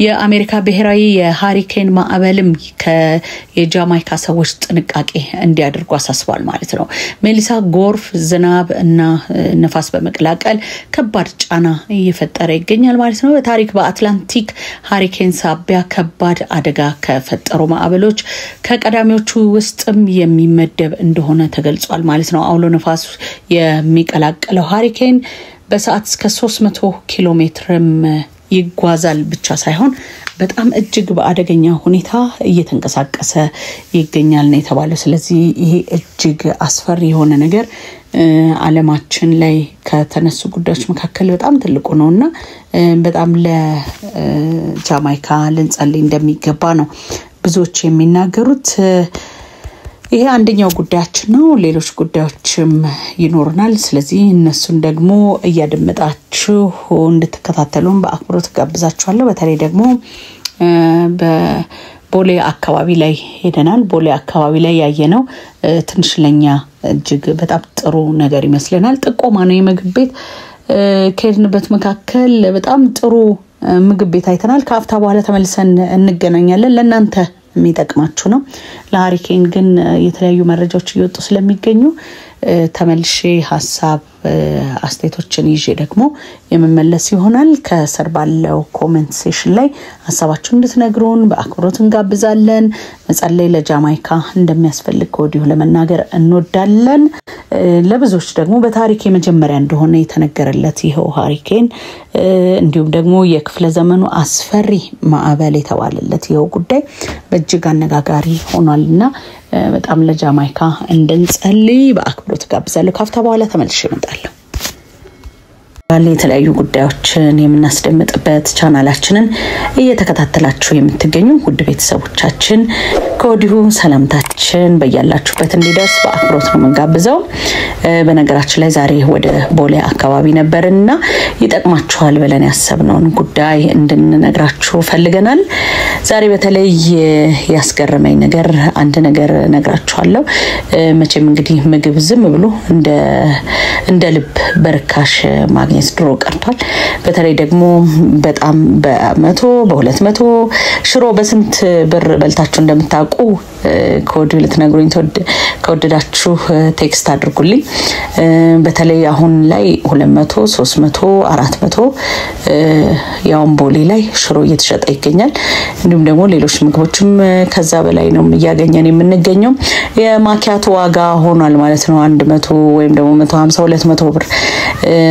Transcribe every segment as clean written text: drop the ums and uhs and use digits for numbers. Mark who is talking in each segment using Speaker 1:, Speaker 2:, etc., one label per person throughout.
Speaker 1: የአሜሪካ ብሔራዊ የሃሪኬን ማዕበልም ከየጃማይካ ሰዎች ጥንቃቄ እንዲያደርጉ አሳስቧል ማለት ነው። ሜሊሳ ጎርፍ ዝናብ እና ነፋስ በመቀላቀል ከባድ ጫና እየፈጠረ ይገኛል ማለት ነው። በታሪክ በአትላንቲክ ሃሪኬን ሳቢያ ከባድ አደጋ ከፈጠሩ ማዕበሎች ከቀዳሚዎቹ ውስጥም የሚመደብ እንደሆነ ተገልጿል ማለት ነው። አውሎ ነፋስ የሚቀላቀለው ሃሪኬን በሰዓት እስከ 300 ኪሎ ሜትርም ይጓዛል ብቻ ሳይሆን በጣም እጅግ በአደገኛ ሁኔታ እየተንቀሳቀሰ ይገኛል ነው የተባለው። ስለዚህ ይሄ እጅግ አስፈሪ የሆነ ነገር ዓለማችን ላይ ከተነሱ ጉዳዮች መካከል በጣም ትልቁ ነውና በጣም ለጃማይካ ልንጸልይ እንደሚገባ ነው ብዙዎች የሚናገሩት። ይሄ አንደኛው ጉዳያችን ነው። ሌሎች ጉዳዮችም ይኖርናል። ስለዚህ እነሱን ደግሞ እያደመጣችሁ እንድትከታተሉን በአክብሮት ጋብዛችኋለሁ። በተለይ ደግሞ በቦሌ አካባቢ ላይ ሄደናል። ቦሌ አካባቢ ላይ ያየነው ትንሽ ለኛ እጅግ በጣም ጥሩ ነገር ይመስለናል። ጥቆማ ነው። የምግብ ቤት ከሄድንበት መካከል በጣም ጥሩ ምግብ ቤት አይተናል። ከአፍታ በኋላ ተመልሰን እንገናኛለን። ለእናንተ የሚጠቅማችሁ ነው። ለሃሪኬን ግን የተለያዩ መረጃዎች እየወጡ ስለሚገኙ ተመልሼ ሐሳብ አስተያየቶችን ይዤ ደግሞ የመመለስ ይሆናል። ከስር ባለው ኮሜንት ሴክሽን ላይ ሐሳባችሁን እንድትነግሩን በአክብሮት እንጋብዛለን። መጸለይ ለጃማይካ እንደሚያስፈልግ ወዲሁ ለመናገር እንወዳለን። ለብዙዎች ደግሞ በታሪክ የመጀመሪያ እንደሆነ የተነገረለት ይሄው ሃሪኬን እንዲሁም ደግሞ የክፍለ ዘመኑ አስፈሪ ማዕበል የተባለለት ይሄው ጉዳይ በእጅግ አነጋጋሪ ሆኗልና በጣም ለጃማይካ እንድንጸልይ በአክብሮት ጋብዛለሁ። ካፍታ በኋላ ተመልሼ እመጣለሁ። የተለያዩ ጉዳዮችን የምናስደምጥበት ቻናላችንን እየተከታተላችሁ የምትገኙ ውድ ቤተሰቦቻችን ከወዲሁ ሰላምታችን በእያላችሁበት እንዲደርስ በአክብሮት ነው የምንጋብዘው። በነገራችን ላይ ዛሬ ወደ ቦሌ አካባቢ ነበርና ይጠቅማችኋል ብለን ያሰብነውን ጉዳይ እንድንነግራችሁ ፈልገናል። ዛሬ በተለይ ያስገረመኝ ነገር አንድ ነገር ነግራችኋለሁ። መቼም እንግዲህ ምግብ ዝም ብሎ እንደ ልብ በርካሽ ማግኘት ድሮ ቀርቷል። በተለይ ደግሞ በጣም በ100 በ200 ሽሮ በስንት ብር በልታችሁ እንደምታውቁ ኮዲው ልትነግሩኝ ከወደዳችሁ ቴክስት አድርጉልኝ። በተለይ አሁን ላይ 200 300 400 ያው ቦሌ ላይ ሽሮ እየተሸጠ ይገኛል። እንዲሁም ደግሞ ሌሎች ምግቦችም ከዛ በላይ ነው እያገኘን የምንገኘው። የማኪያቶ ዋጋ ሆኗል ማለት ነው 100 ወይም ደግሞ 150 200 ብር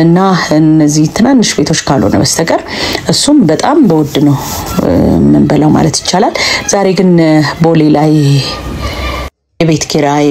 Speaker 1: እና እነዚህ ትናንሽ ቤቶች ካልሆነ በስተቀር እሱም በጣም በውድ ነው ምን በላው ማለት ይቻላል። ዛሬ ግን ቦሌ ላይ የቤት ኪራይ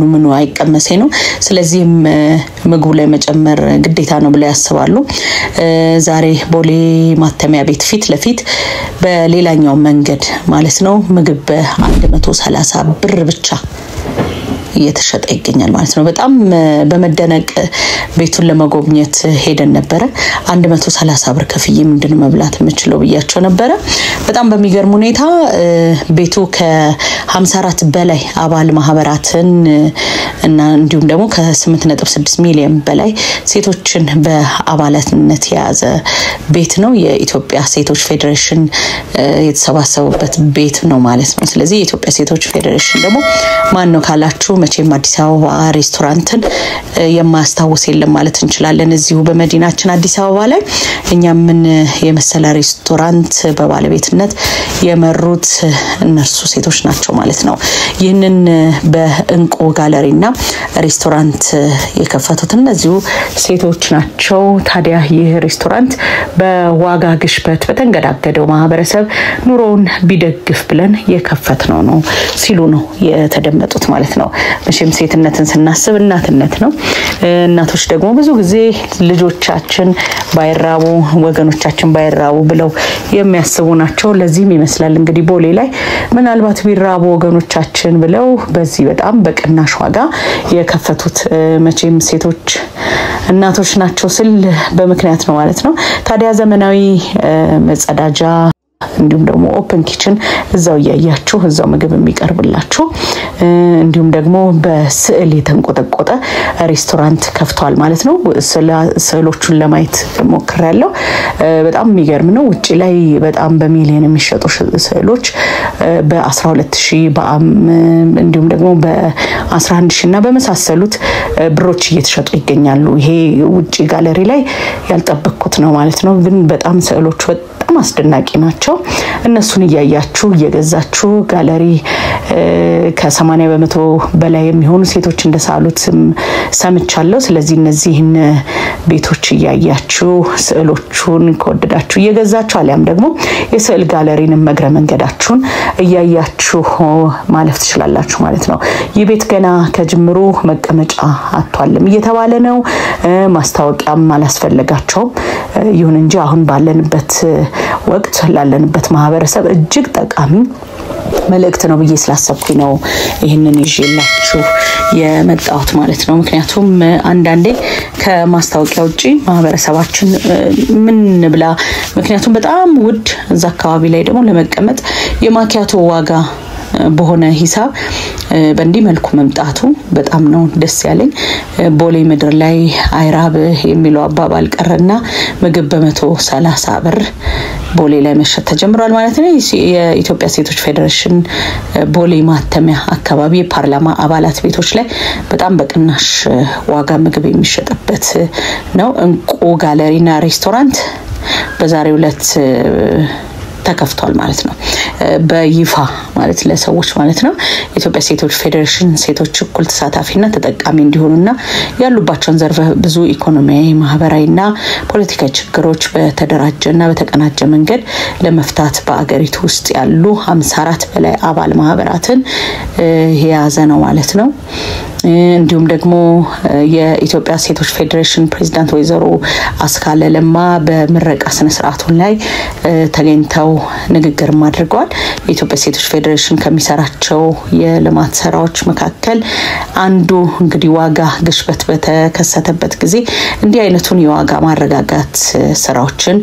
Speaker 1: ምኑ አይቀመሰ ነው። ስለዚህ ምግቡ ላይ መጨመር ግዴታ ነው ብለው ያስባሉ። ዛሬ ቦሌ ማተሚያ ቤት ፊት ለፊት በሌላኛው መንገድ ማለት ነው ምግብ በ130 ብር ብቻ እየተሸጠ ይገኛል ማለት ነው። በጣም በመደነቅ ቤቱን ለመጎብኘት ሄደን ነበር። 130 ብር ከፍዬ ምንድነው መብላት የምችለው ብያቸው ነበር። በጣም በሚገርም ሁኔታ ቤቱ ከ54 በላይ አባል ማህበራትን እና እንዲሁም ደግሞ ከ8.6 ሚሊዮን በላይ ሴቶችን በአባላትነት የያዘ ቤት ነው። የኢትዮጵያ ሴቶች ፌዴሬሽን የተሰባሰቡበት ቤት ነው ማለት ነው። ስለዚህ የኢትዮጵያ ሴቶች ፌዴሬሽን ደግሞ ማን ነው ካላችሁ መቼም አዲስ አበባ ሬስቶራንትን የማያስታውስ የለም ማለት እንችላለን። እዚሁ በመዲናችን አዲስ አበባ ላይ እኛ ምን የመሰለ ሬስቶራንት በባለቤትነት የመሩት እነርሱ ሴቶች ናቸው ማለት ነው። ይህንን በእንቁ ጋለሪና ሬስቶራንት የከፈቱት እነዚሁ ሴቶች ናቸው። ታዲያ ይህ ሬስቶራንት በዋጋ ግሽበት በተንገዳገደው ማህበረሰብ ኑሮውን ቢደግፍ ብለን የከፈትነው ነው ሲሉ ነው የተደመጡት ማለት ነው። መቼም ሴትነትን ስናስብ እናትነት ነው። እናቶች ደግሞ ብዙ ጊዜ ልጆቻችን ባይራቡ ወገኖቻችን ባይራቡ ብለው የሚያስቡ ናቸው። ለዚህም ይመስላል እንግዲህ ቦሌ ላይ ምናልባት ቢራቡ ወገኖቻችን ብለው በዚህ በጣም በቅናሽ ዋጋ የከፈቱት መቼም ሴቶች እናቶች ናቸው ስል በመክንያት ነው ማለት ነው። ታዲያ ዘመናዊ መጸዳጃ እንዲሁም ደግሞ ኦፕን ኪችን እዛው ያያችሁ እዛው ምግብ የሚቀርብላችሁ እንዲሁም ደግሞ በስዕል የተንቆጠቆጠ ሬስቶራንት ከፍቷል ማለት ነው ስዕሎቹን ለማየት ሞክሬያለሁ በጣም የሚገርም ነው ውጪ ላይ በጣም በሚሊዮን የሚሸጡ ስዕሎች በ12000 እንዲሁም ደግሞ በ11000 እና በመሳሰሉት ብሮች እየተሸጡ ይገኛሉ ይሄ ውጪ ጋለሪ ላይ ያልጠበቅኩት ነው ማለት ነው ግን በጣም ስዕሎቹ በጣም አስደናቂ ናቸው እነሱን ያያችሁ እየገዛችሁ ጋለሪ ከ80% በላይ የሚሆኑ ሴቶች እንደሳሉት ሰምቻለሁ ስለዚህ እነዚህን ቤቶች ያያችሁ ስዕሎቹን ከወደዳችሁ እየገዛችሁ አሊያም ደግሞ የስዕል ጋለሪን መግረ መንገዳችሁን ያያችሁ ማለፍ ትችላላችሁ ማለት ነው የቤት ገና ከጅምሩ መቀመጫ አጥቷልም እየተባለ ነው ማስታወቂያም አላስፈልጋቸው ይሁን እንጂ አሁን ባለንበት ወቅት ላለንበት ማህበረሰብ እጅግ ጠቃሚ መልእክት ነው ብዬ ስላሰብኩኝ ነው ይሄንን ይዤላችሁ የመጣሁት ማለት ነው ምክንያቱም አንዳንዴ ከማስታወቂያ ውጪ ማህበረሰባችን ምን ብላ ምክንያቱም በጣም ውድ እዛ አካባቢ ላይ ደግሞ ለመቀመጥ የማኪያቶ ዋጋ በሆነ ሂሳብ በእንዲህ መልኩ መምጣቱ በጣም ነው ደስ ያለኝ ቦሌ ምድር ላይ አይራብ የሚለው አባባል ቀረና ምግብ በ130 ብር ቦሌ ላይ መሸጥ ተጀምሯል ማለት ነው የኢትዮጵያ ሴቶች ፌደሬሽን ቦሌ ማተሚያ አካባቢ ፓርላማ አባላት ቤቶች ላይ በጣም በቅናሽ ዋጋ ምግብ የሚሸጥበት ነው እንቁ ጋለሪና ሬስቶራንት በዛሬው ዕለት ተከፍቷል ማለት ነው በይፋ ማለት ለሰዎች ማለት ነው ኢትዮጵያ ሴቶች ፌደሬሽን ሴቶች እኩል ተሳታፊና ተጠቃሚ እንዲሆኑና ያሉባቸውን ዘርፈ ብዙ ኢኮኖሚያዊ ማህበራዊና ፖለቲካዊ ችግሮች በተደራጀና በተቀናጀ መንገድ ለመፍታት በአገሪቱ ውስጥ ያሉ 54 በላይ አባል ማህበራትን የያዘ ነው ማለት ነው እንዲሁም ደግሞ የኢትዮጵያ ሴቶች ፌደሬሽን ፕሬዝዳንት ወይዘሮ አስካለ ለማ በምረቃ ስነ ስርዓቱ ላይ ተገኝተው ንግግር አድርገዋል የኢትዮጵያ ሴቶች ፌደሬሽን ከሚሰራቸው የልማት ስራዎች መካከል አንዱ እንግዲህ ዋጋ ግሽበት በተከሰተበት ጊዜ እንዲህ አይነቱን የዋጋ ማረጋጋት ስራዎችን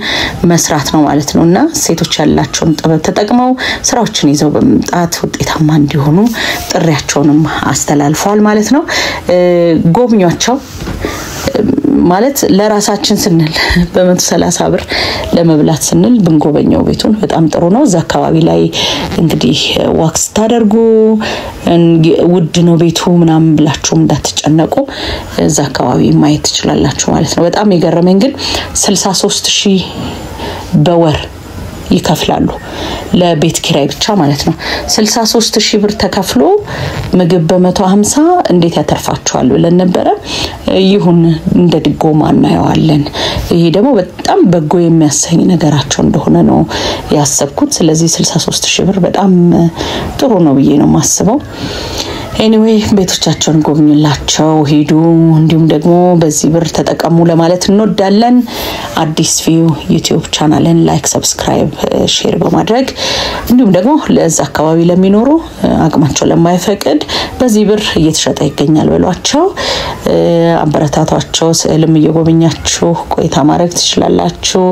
Speaker 1: መስራት ነው ማለት ነውና ሴቶች ያላቸውን ጥበብ ተጠቅመው ስራዎችን ይዘው በመምጣት ውጤታማ እንዲሆኑ ጥሪያቸውንም አስተላልፈዋል ማለት ነው ጎብኛቸው ማለት ለራሳችን ስንል በ130 ብር ለመብላት ስንል ብንጎበኘው ቤቱን በጣም ጥሩ ነው እዛ አካባቢ ላይ እንግዲህ ዋክስ ታደርጉ ውድ ነው ቤቱ ምናምን ብላችሁ እንዳትጨነቁ እዛ አካባቢ ማየት ትችላላችሁ ማለት ነው በጣም የገረመኝ ግን 63000 በወር ይከፍላሉ ለቤት ኪራይ ብቻ ማለት ነው 63000 ብር ተከፍሎ ምግብ በ150 እንዴት ያተርፋቸዋል ብለን ነበር ይሁን እንደ ድጎማ እናየዋለን ይሄ ደግሞ በጣም በጎ የሚያሰኝ ነገራቸው እንደሆነ ነው ያሰብኩት ስለዚህ 63000 ብር በጣም ጥሩ ነው ብዬ ነው ማስበው anyway ቤቶቻቸውን ጎብኙላቸው ሄዱ እንዲሁም ደግሞ በዚህ ብር ተጠቀሙ ለማለት እንወዳለን አዲስ ቪው ዩቲዩብ ቻናልን ላይክ ሰብስክራይብ ሼር በማድረግ እንዲሁም ደግሞ ለዛ አካባቢ ለሚኖሩ አቅማቸው ለማይፈቅድ በዚህ ብር እየተሸጠ ይገኛል በሏቸው አበረታቷቸው ስዕልም እየጎበኛችሁ ቆይታ ማድረግ ትችላላችሁ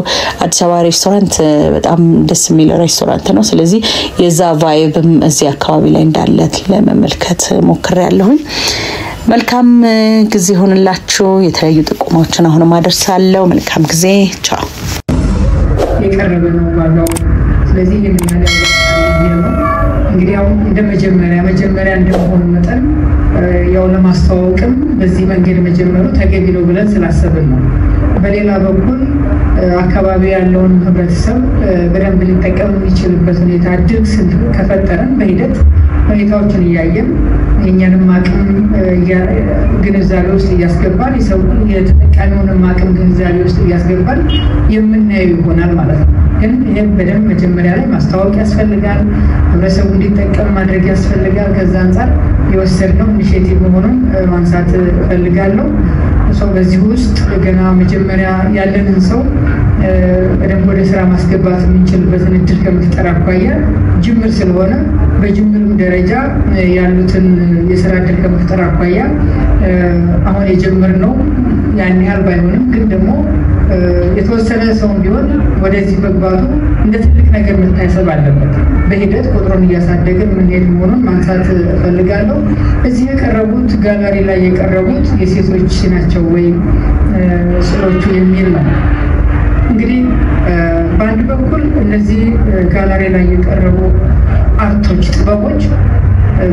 Speaker 1: አዲስ አበባ ሬስቶራንት በጣም ደስ የሚል ሬስቶራንት ነው ስለዚህ የዛ ቫይብም እዚህ አካባቢ ላይ እንዳለ ለመመልከት ሞክሬያለሁኝ መልካም ጊዜ ሆነላችሁ የተለያዩ ጥቆማዎችን አሁን ማደርሳለሁ መልካም ጊዜ ቻው
Speaker 2: የቀረበ ነው ባለው ስለዚህ የምናደርገው እንግዲህ አሁን መጀመሪያ እንደሆነ መጠን ያው ለማስተዋወቅም በዚህ መንገድ መጀመሩ ተገቢ ነው ብለን ስላሰብን ነው በሌላ በኩል አካባቢ ያለውን ህብረተሰብ በደንብ ሊጠቀም የሚችልበት ሁኔታ ድግ ከፈጠረን በሂደት ሁኔታዎችን ያያየን የኛንም አቅም ግንዛቤ ውስጥ ያስገባል የሰው የተጠቃሚውን አቅም ግንዛቤ ውስጥ ያስገባል የምናየው ይሆናል ማለት ነው ግን ይሄን በደንብ መጀመሪያ ላይ ማስተዋወቅ ያስፈልጋል ህብረተሰቡ እንዲጠቀም ማድረግ ያስፈልጋል ከዛ አንፃር የወሰድነው ኢኒሺዬቲቭ መሆኑን ማንሳት ፈልጋለሁ ሰው በዚህ ውስጥ ገና መጀመሪያ ያለንን ሰው በደንብ ወደ ስራ ማስገባት የሚችልበትን እድል ከመፍጠር አኳያ ጅምር ስለሆነ በጅምርም ደረጃ ያሉትን የሥራ ዕድል ከመፍጠር አኳያ አሁን የጀመርነው ያን ያህል ባይሆንም ግን ደግሞ የተወሰነ ሰው ቢሆን ወደዚህ መግባቱ እንደ ትልቅ ነገር መታሰብ አለበት። በሂደት ቁጥሩን እያሳደግን ምንሄድ መሆኑን ማንሳት እፈልጋለሁ። እዚህ የቀረቡት ጋላሪ ላይ የቀረቡት የሴቶች ናቸው ወይ ስዕሎቹ የሚል ነው። እንግዲህ በአንድ በኩል እነዚህ ጋላሪ ላይ የቀረቡ አርቶች ጥበቦች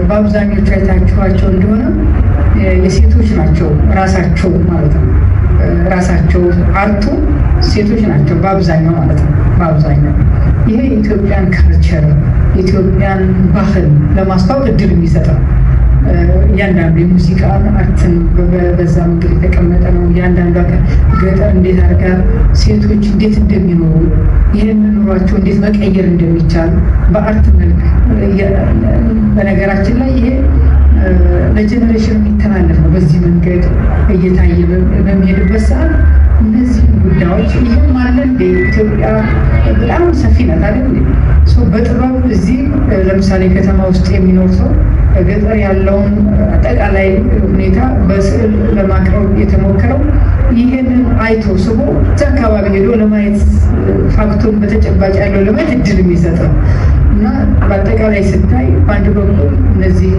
Speaker 2: በአብዛኞቹ አይታችኋቸው እንደሆነ የሴቶች ናቸው ራሳቸው ማለት ነው። ራሳቸው አርቱ ሴቶች ናቸው በአብዛኛው ማለት ነው። በአብዛኛው ይሄ ኢትዮጵያን ካልቸር ኢትዮጵያን ባህል ለማስተዋወቅ እድል የሚሰጥ ነው። ያንዳንዱ የሙዚቃ አርትን በዛ መንገድ የተቀመጠ ነው። ያንዳንዱ ገጠር እንዴት አድርጋ ሴቶች እንዴት እንደሚኖሩ ይህን ኑሯቸው እንዴት መቀየር እንደሚቻል በአርት መልክ በነገራችን ላይ ይሄ ለጀነሬሽን የሚተላለፍ ነው። በዚህ መንገድ እየታየ በሚሄድበት ሰዓት እነዚህ ጉዳዮች ይህም ማለት ኢትዮጵያ በጣም ሰፊ ናት አይደል? በጥበብ እዚህ ለምሳሌ ከተማ ውስጥ የሚኖር ሰው ገጠር ያለውን አጠቃላይ ሁኔታ በስዕል ለማቅረብ የተሞከረው ይሄንን አይቶ ስቦ እዛ አካባቢ ሄዶ ለማየት ፋክቱን በተጨባጭ ያለው ለማየት እድል የሚሰጥ ነው እና በአጠቃላይ ስታይ በአንድ በኩል እነዚህ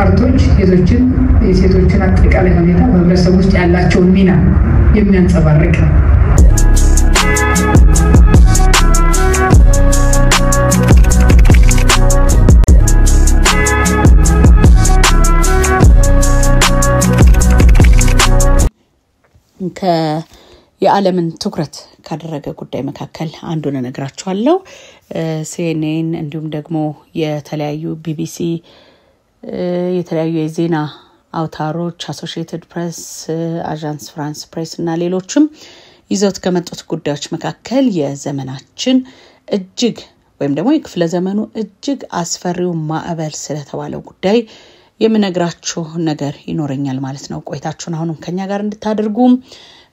Speaker 2: አርቶች የሴቶችን አጠቃላይ ሁኔታ በህብረተሰብ ውስጥ ያላቸውን ሚና የሚያንጸባርቅ ነው።
Speaker 1: የዓለምን ትኩረት ካደረገ ጉዳይ መካከል አንዱን እነግራችኋለሁ። ሲኤንኤን እንዲሁም ደግሞ የተለያዩ ቢቢሲ የተለያዩ የዜና አውታሮች አሶሺየትድ ፕሬስ፣ አዣንስ ፍራንስ ፕሬስ እና ሌሎችም ይዘውት ከመጡት ጉዳዮች መካከል የዘመናችን እጅግ ወይም ደግሞ የክፍለ ዘመኑ እጅግ አስፈሪው ማዕበል ስለተባለው ጉዳይ የምነግራችሁ ነገር ይኖረኛል ማለት ነው። ቆይታችሁን አሁንም ከኛ ጋር እንድታደርጉ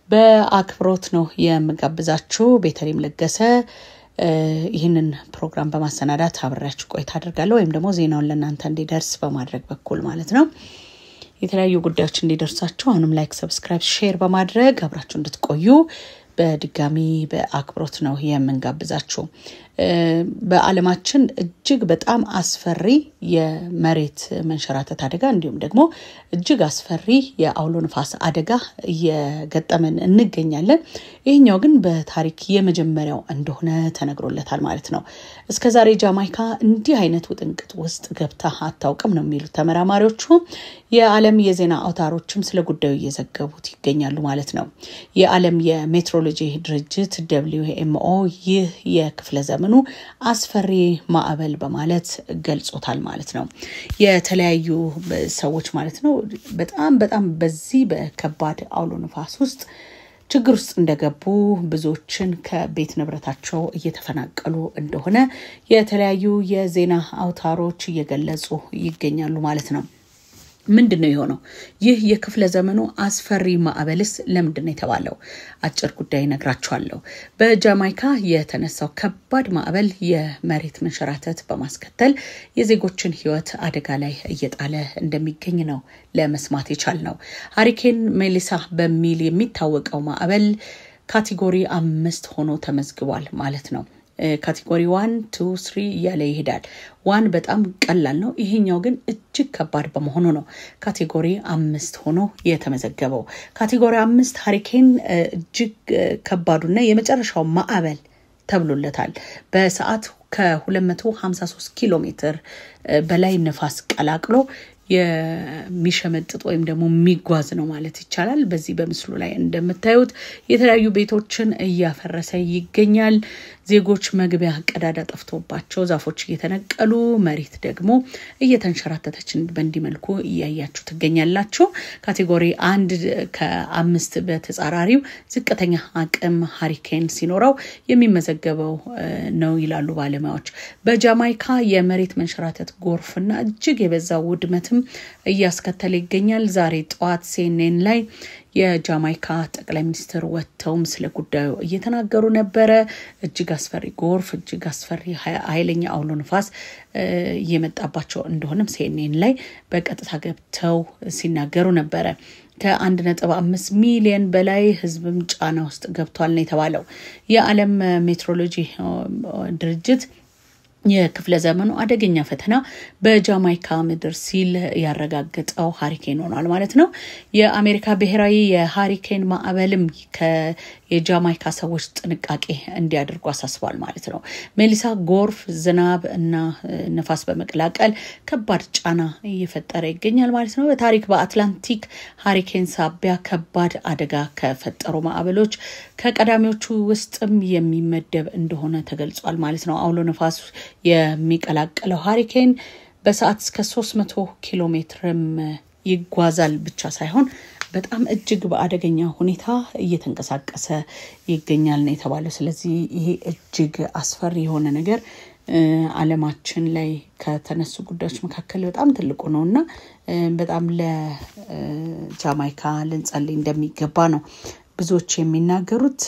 Speaker 1: በአክብሮት ነው የምጋብዛችሁ። ቤተልሔም ለገሰ ይህንን ፕሮግራም በማሰናዳት አብራችሁ ቆይታ አደርጋለሁ ወይም ደግሞ ዜናውን ለእናንተ እንዲደርስ በማድረግ በኩል ማለት ነው። የተለያዩ ጉዳዮች እንዲደርሳችሁ አሁንም ላይክ፣ ሰብስክራይብ፣ ሼር በማድረግ አብራችሁ እንድትቆዩ በድጋሚ በአክብሮት ነው የምንጋብዛችሁ። በዓለማችን እጅግ በጣም አስፈሪ የመሬት መንሸራተት አደጋ እንዲሁም ደግሞ እጅግ አስፈሪ የአውሎ ንፋስ አደጋ እየገጠመን እንገኛለን። ይሄኛው ግን በታሪክ የመጀመሪያው እንደሆነ ተነግሮለታል ማለት ነው። እስከዛሬ ጃማይካ እንዲህ አይነት ውጥንቅጥ ውስጥ ገብታ አታውቅም ነው የሚሉት ተመራማሪዎቹ። የዓለም የዜና አውታሮችም ስለ ጉዳዩ እየዘገቡት ይገኛሉ ማለት ነው። የዓለም የሜትሮሎጂ ድርጅት WMO ይህ የክፍለ ዘመኑ አስፈሪ ማዕበል በማለት ገልጾታል ማለት ነው። የተለያዩ ሰዎች ማለት ነው በጣም በዚህ በከባድ አውሎ ንፋስ ውስጥ ችግር ውስጥ እንደገቡ ብዙዎችን ከቤት ንብረታቸው እየተፈናቀሉ እንደሆነ የተለያዩ የዜና አውታሮች እየገለጹ ይገኛሉ ማለት ነው። ምንድነው የሆነው? ይህ የክፍለ ዘመኑ አስፈሪ ማዕበልስ ለምንድነው የተባለው? አጭር ጉዳይ ነግራችኋለሁ። በጃማይካ የተነሳው ከባድ ማዕበል የመሬት መንሸራተት በማስከተል የዜጎችን ሕይወት አደጋ ላይ እየጣለ እንደሚገኝ ነው ለመስማት የቻልነው። ሃሪኬን ሜሊሳ በሚል የሚታወቀው ማዕበል ካቴጎሪ 5 ሆኖ ተመዝግቧል ማለት ነው። ካቴጎሪ 1 2 3 እያለ ይሄዳል። 1 በጣም ቀላል ነው። ይሄኛው ግን እጅግ ከባድ በመሆኑ ነው ካቴጎሪ 5 ሆኖ የተመዘገበው። ካቴጎሪ 5 ሃሪኬን እጅግ ከባዱና የመጨረሻው ማዕበል ተብሎለታል። በሰዓት ከ253 ኪሎ ሜትር በላይ ነፋስ ቀላቅሎ የሚሸመጥጥ ወይም ደግሞ የሚጓዝ ነው ማለት ይቻላል። በዚህ በምስሉ ላይ እንደምታዩት የተለያዩ ቤቶችን እያፈረሰ ይገኛል። ዜጎች መግቢያ ቀዳዳ ጠፍቶባቸው ዛፎች እየተነቀሉ መሬት ደግሞ እየተንሸራተተች በእንዲህ መልኩ እያያችሁ ትገኛላችሁ። ካቴጎሪ 1 ከ5 በተጻራሪው ዝቅተኛ አቅም ሃሪኬን ሲኖረው የሚመዘገበው ነው ይላሉ ባለሙያዎች። በጃማይካ የመሬት መንሸራተት ጎርፍና እጅግ የበዛ ውድመትም እያስከተለ ይገኛል። ዛሬ ጠዋት CNN ላይ የጃማይካ ጠቅላይ ሚኒስትር ወጥተው ስለ ጉዳዩ እየተናገሩ ነበር እጅግ አስፈሪ ጎርፍ እጅግ አስፈሪ ኃይለኛ አውሎ ነፋስ እየመጣባቸው እንደሆነም CNN ላይ በቀጥታ ገብተው ሲናገሩ ነበር ከ1.5 ሚሊዮን በላይ ህዝብም ጫና ውስጥ ገብቷል ነው የተባለው የዓለም ሜትሮሎጂ ድርጅት የክፍለ ዘመኑ አደገኛ ፈተና በጃማይካ ምድር ሲል ያረጋግጠው ሃሪኬን ሆኗል ማለት ነው የአሜሪካ ብሔራዊ የሃሪኬን ማዕበልም የጃማይካ ሰዎች ጥንቃቄ እንዲያደርጉ አሳስቧል ማለት ነው ሜሊሳ ጎርፍ ዝናብ እና ነፋስ በመቀላቀል ከባድ ጫና እየፈጠረ ይገኛል ማለት ነው በታሪክ በአትላንቲክ ሃሪኬን ሳቢያ ከባድ አደጋ ከፈጠሩ ማዕበሎች ከቀዳሚዎቹ ውስጥም የሚመደብ እንደሆነ ተገልጿል ማለት ነው አውሎ ነፋስ የሚቀላቀለው ሃሪኬን በሰዓት እስከ 300 ኪሎ ሜትርም ይጓዛል ብቻ ሳይሆን በጣም እጅግ በአደገኛ ሁኔታ እየተንቀሳቀሰ ይገኛል ነው የተባለው ስለዚህ ይሄ እጅግ አስፈሪ የሆነ ነገር ዓለማችን ላይ ከተነሱ ጉዳዮች መካከል በጣም ትልቁ ነውና በጣም ለጃማይካ ልንጸልይ እንደሚገባ ነው ብዙዎች የሚናገሩት